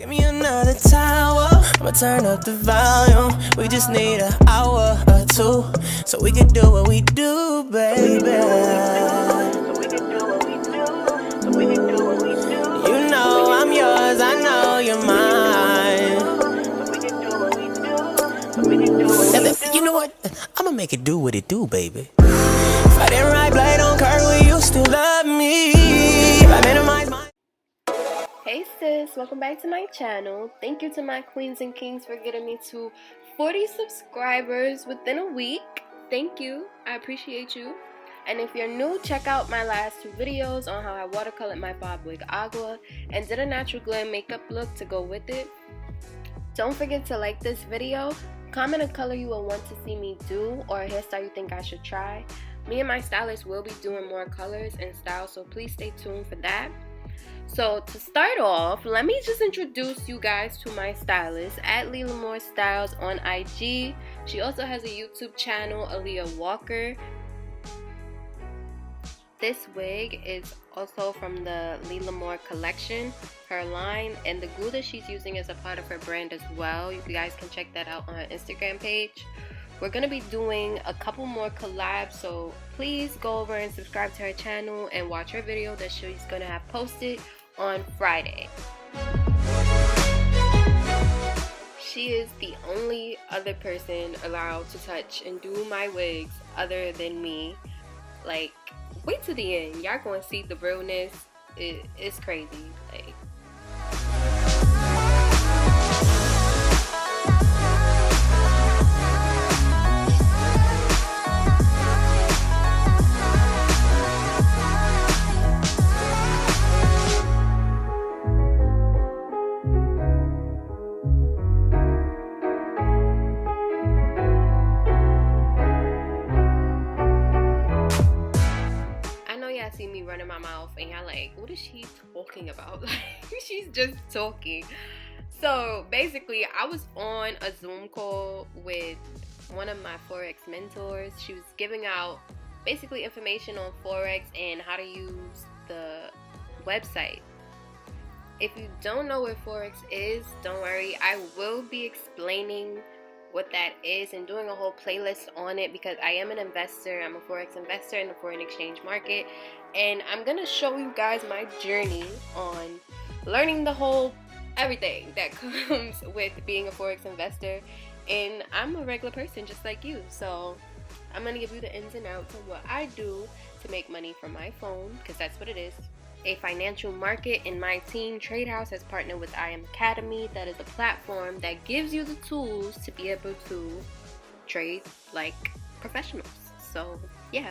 Give me another tower, I'ma turn up the volume. We just need an hour or two, so we can do what we do, baby. You know I'm yours, I know you're mine. You know what? I'ma make it do what it do, baby. If I didn't ride blade on curve, will you still love me? If I minimize my... Hey sis, welcome back to my channel. Thank you to my queens and kings for getting me to 40 subscribers within a week. Thank you, I appreciate you. And if you're new, check out my last two videos on how I watercolored my bob wig agua and did a natural glam makeup look to go with it. Don't forget to like this video, comment a color you will want to see me do or a hairstyle you think I should try. Me and my stylist will be doing more colors and styles, so please stay tuned for that. So to start off, let me just introduce you guys to my stylist at LeeLamourStyles on IG. She also has a YouTube channel, Aaliyah Walker. This wig is also from the LeeLamourCollection, her line, and the glue that she's using is a part of her brand as well. You guys can check that out on her Instagram page. We're going to be doing a couple more collabs, so please go over and subscribe to her channel and watch her video that she's going to have posted on Friday. She is the only other person allowed to touch and do my wigs other than me. Like, wait till the end. Y'all going to see the realness. It's crazy. Like, see me running my mouth and y'all like, what is she talking about? Like, she's just talking. So basically, I was on a Zoom call with one of my Forex mentors. She was giving out basically information on Forex and how to use the website. If you don't know what Forex is, don't worry, I will be explaining what that is and doing a whole playlist on it because I am an investor. I'm a Forex investor in the foreign exchange market, and I'm gonna show you guys my journey on learning the whole everything that comes with being a Forex investor. And I'm a regular person just like you, so I'm gonna give you the ins and outs of what I do to make money from my phone, because that's what it is. A financial market, and my team Trade House has partnered with I Am Academy. That is a platform that gives you the tools to be able to trade like professionals. So yeah.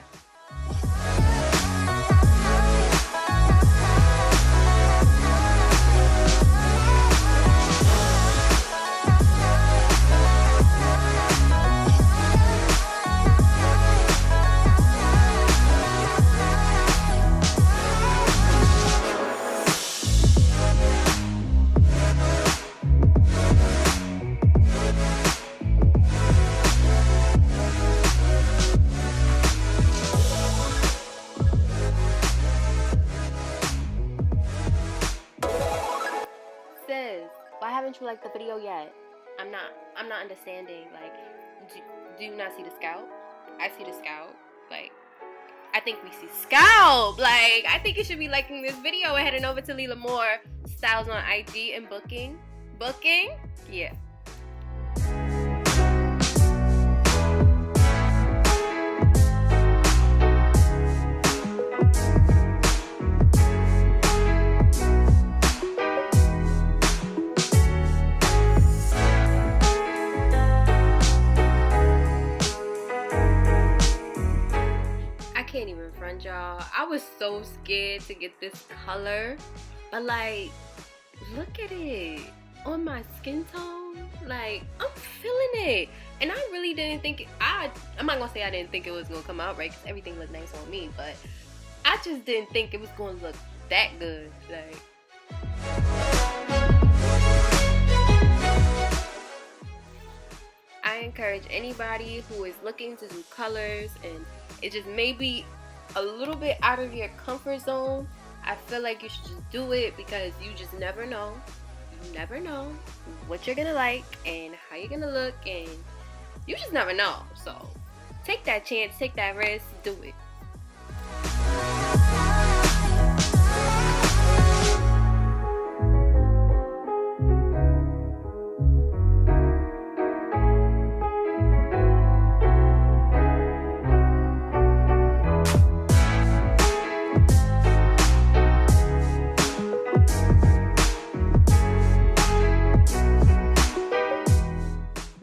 Why haven't you liked the video yet? I'm not understanding. Like, do you not see the scalp? I see the scalp. Like, I think we see scalp. Like, I think you should be liking this video and heading over to LeeLamourStyles on IG and booking. Yeah. Can't even front y'all. I was so scared to get this color, but like, look at it on my skin tone. Like, I'm feeling it, and I really didn't think I'm not gonna say I didn't think it was gonna come out right, because everything looked nice on me, but I just didn't think it was gonna look that good. Like, I encourage anybody who is looking to do colors and it just may be a little bit out of your comfort zone, I feel like you should just do it, because you just never know. you never know what you're gonna like and how you're gonna look, and you just never know. So take that chance, take that risk, do it.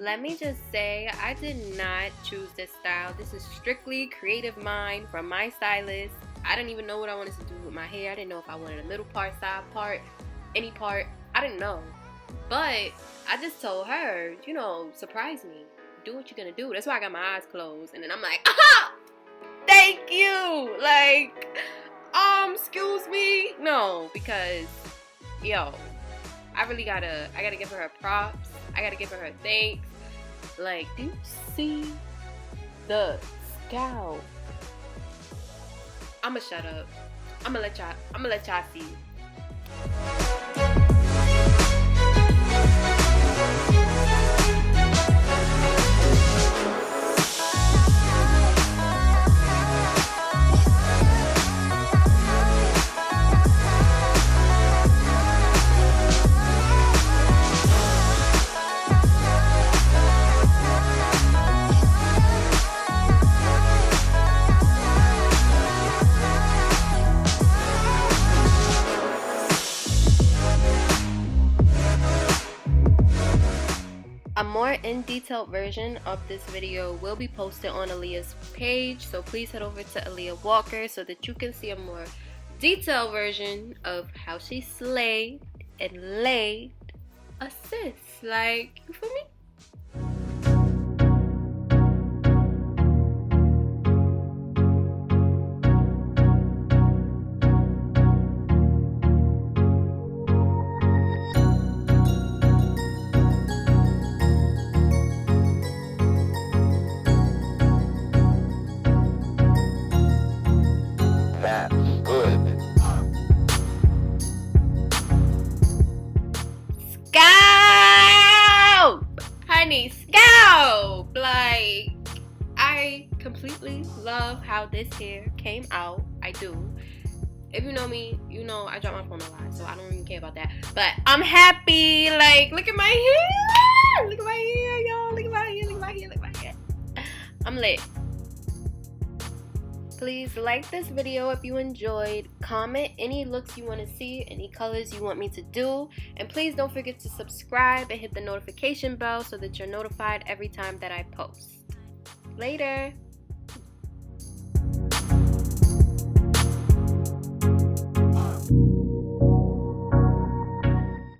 Let me just say, I did not choose this style. This is strictly creative mind from my stylist. I didn't even know what I wanted to do with my hair. I didn't know if I wanted a middle part, side part, any part. I didn't know. But I just told her, you know, surprise me. Do what you're gonna do. That's why I got my eyes closed. And then I'm like, aha! Thank you! Like, excuse me? No, because, yo, I gotta give her her props. I gotta give her her thanks. Like, do you see the scalp? I'ma shut up. I'ma let y'all see. A more in-detailed version of this video will be posted on Aaliyah's page, so please head over to Aaliyah Walker so that you can see a more detailed version of how she slayed and laid a sis. Like, you feel me? Scalp! Like, I completely love how this hair came out. I do. If you know me, you know I drop my phone a lot, so I don't even care about that. But I'm happy. Like, look at my hair. Look at my hair, y'all. Look at my hair. Look at my hair. Look at my hair. I'm lit. Please like this video if you enjoyed. Comment any looks you want to see, any colors you want me to do. And please don't forget to subscribe and hit the notification bell so that you're notified every time that I post. Later.